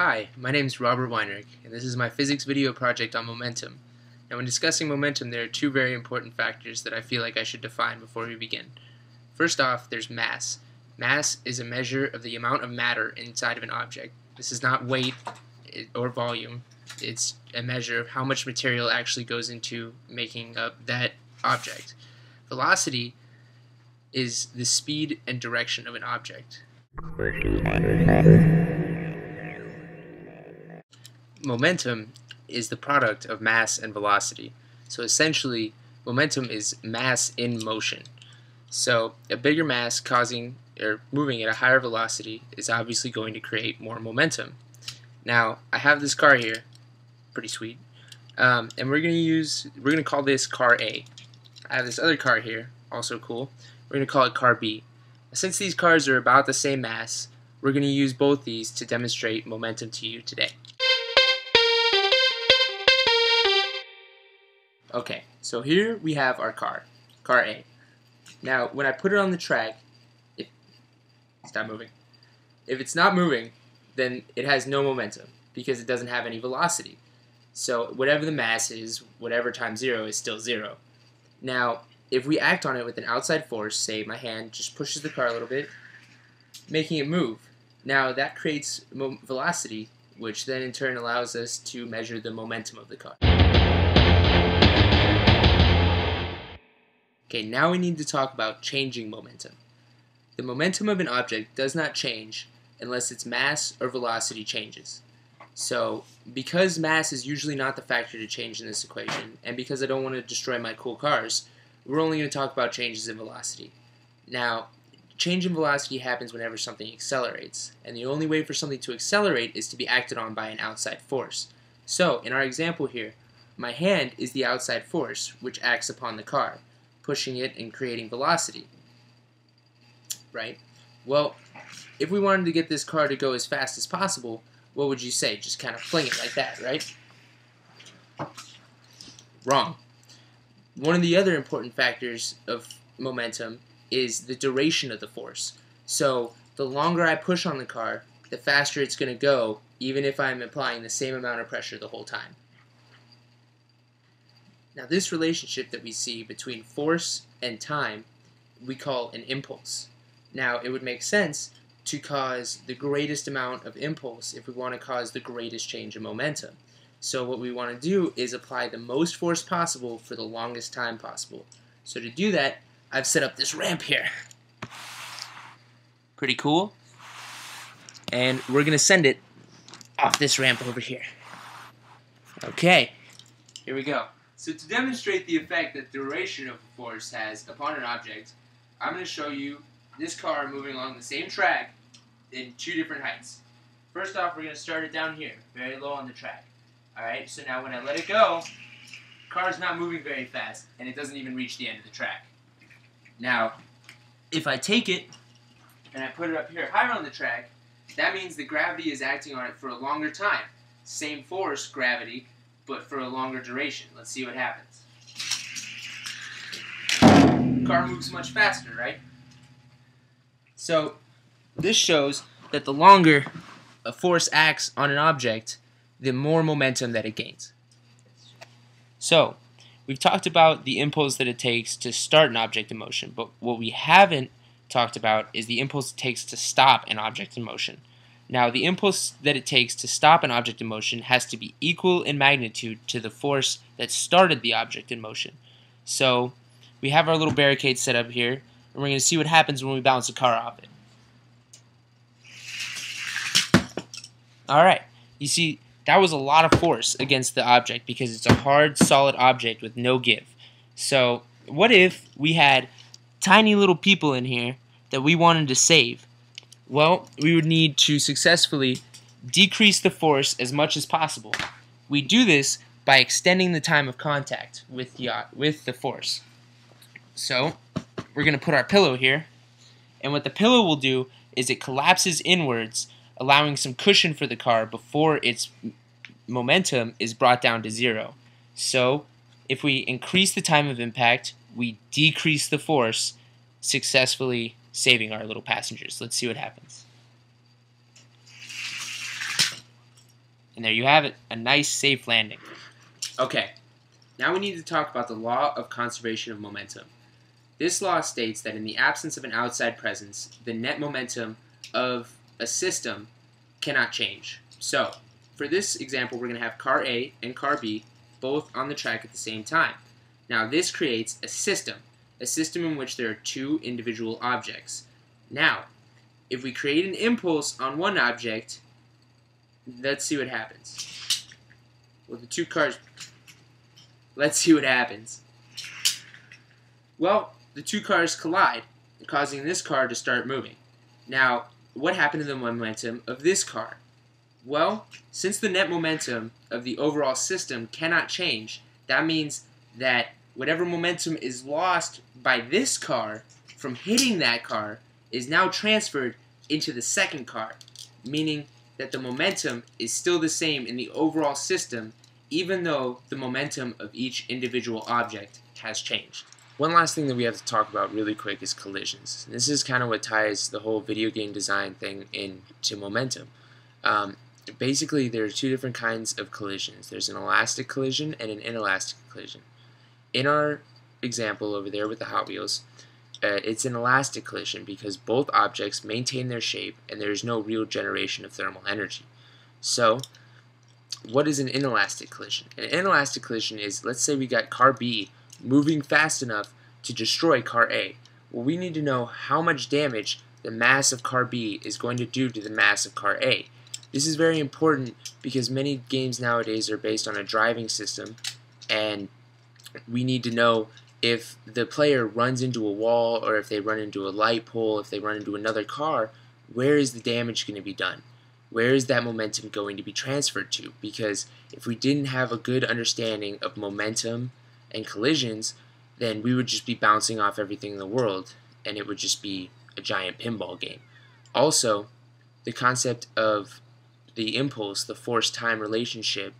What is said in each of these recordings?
Hi, my name is Robert Weinrich, and this is my physics video project on momentum. Now, when discussing momentum, there are two very important factors that I feel like I should define before we begin. First off, there's mass. Mass is a measure of the amount of matter inside of an object. This is not weight or volume. It's a measure of how much material actually goes into making up that object. Velocity is the speed and direction of an object. Momentum is the product of mass and velocity. So essentially, momentum is mass in motion. So a bigger mass causing or moving at a higher velocity is obviously going to create more momentum. Now, I have this car here, pretty sweet, and we're going to call this car A. I have this other car here, also cool. We're going to call it car B. Since these cars are about the same mass, we're going to use both these to demonstrate momentum to you today. Okay, so here we have our car A. Now, when I put it on the track, stop moving. If it's not moving, then it has no momentum because it doesn't have any velocity. So whatever the mass is, whatever times 0 is still 0. Now, if we act on it with an outside force, say my hand just pushes the car a little bit, making it move. Now that creates velocity, which then in turn allows us to measure the momentum of the car. Okay, now we need to talk about changing momentum. The momentum of an object does not change unless its mass or velocity changes. So, because mass is usually not the factor to change in this equation, and because I don't want to destroy my cool cars, we're only going to talk about changes in velocity. Now, change in velocity happens whenever something accelerates, and the only way for something to accelerate is to be acted on by an outside force. So, in our example here, my hand is the outside force which acts upon the car, pushing it and creating velocity. Right? Well, if we wanted to get this car to go as fast as possible, what would you say? Just kind of fling it like that, right? Wrong. One of the other important factors of momentum is the duration of the force. So the longer I push on the car, the faster it's going to go, even if I'm applying the same amount of pressure the whole time. Now, this relationship that we see between force and time, we call an impulse. Now, it would make sense to cause the greatest amount of impulse if we want to cause the greatest change in momentum. So what we want to do is apply the most force possible for the longest time possible. So to do that, I've set up this ramp here. Pretty cool. And we're going to send it off this ramp over here. Okay, here we go. So to demonstrate the effect that duration of force has upon an object, I'm going to show you this car moving along the same track in two different heights. First off, we're going to start it down here, very low on the track. Alright, so now when I let it go, the car's not moving very fast, and it doesn't even reach the end of the track. Now, if I take it, and I put it up here higher on the track, that means the gravity is acting on it for a longer time. Same force, gravity, but for a longer duration. Let's see what happens. The car moves much faster, right? So, this shows that the longer a force acts on an object, the more momentum that it gains. So, we've talked about the impulse that it takes to start an object in motion, but what we haven't talked about is the impulse it takes to stop an object in motion. Now, the impulse that it takes to stop an object in motion has to be equal in magnitude to the force that started the object in motion. So, we have our little barricade set up here, and we're going to see what happens when we bounce a car off it. Alright, you see, that was a lot of force against the object because it's a hard, solid object with no give. So, what if we had tiny little people in here that we wanted to save? Well, we would need to successfully decrease the force as much as possible. We do this by extending the time of contact with the force. So, we're going to put our pillow here, and what the pillow will do is it collapses inwards, allowing some cushion for the car before its momentum is brought down to 0. So, if we increase the time of impact, we decrease the force, successfully saving our little passengers. Let's see what happens. And there you have it, a nice safe landing. Okay, now we need to talk about the law of conservation of momentum. This law states that in the absence of an outside presence, the net momentum of a system cannot change. So, for this example, we're going to have car A and car B both on the track at the same time. Now, this creates a system in which there are two individual objects. Now, if we create an impulse on one object, let's see what happens. Well, the two cars, let's see what happens. Well, the two cars collide, causing this car to start moving. Now, what happened to the momentum of this car? Well, since the net momentum of the overall system cannot change, that means that whatever momentum is lost by this car from hitting that car is now transferred into the second car, meaning that the momentum is still the same in the overall system, even though the momentum of each individual object has changed. One last thing that we have to talk about really quick is collisions. This is kind of what ties the whole video game design thing into momentum. Basically, there are two different kinds of collisions. There's an elastic collision and an inelastic collision. In our example over there with the Hot Wheels, it's an elastic collision because both objects maintain their shape and there is no real generation of thermal energy. So, what is an inelastic collision? An inelastic collision is, let's say we got car B moving fast enough to destroy car A. Well, we need to know how much damage the mass of car B is going to do to the mass of car A. This is very important because many games nowadays are based on a driving system, and we need to know if the player runs into a wall or if they run into a light pole, if they run into another car, where is the damage going to be done? Where is that momentum going to be transferred to? Because if we didn't have a good understanding of momentum and collisions, then we would just be bouncing off everything in the world, and it would just be a giant pinball game. Also, the concept of the impulse, the force-time relationship,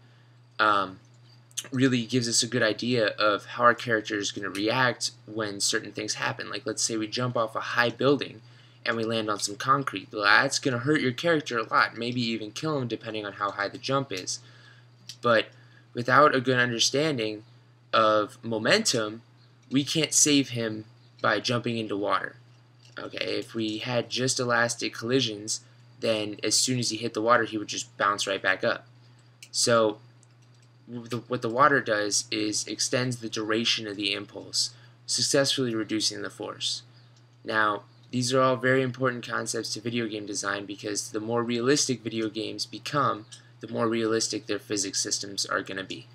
really gives us a good idea of how our character is going to react when certain things happen. Like, let's say we jump off a high building and we land on some concrete. Well, that's going to hurt your character a lot, maybe even kill him depending on how high the jump is. But without a good understanding of momentum, we can't save him by jumping into water. Okay, if we had just elastic collisions, then as soon as he hit the water, he would just bounce right back up. So what the water does is extends the duration of the impulse, successfully reducing the force. Now, these are all very important concepts to video game design because the more realistic video games become, the more realistic their physics systems are going to be.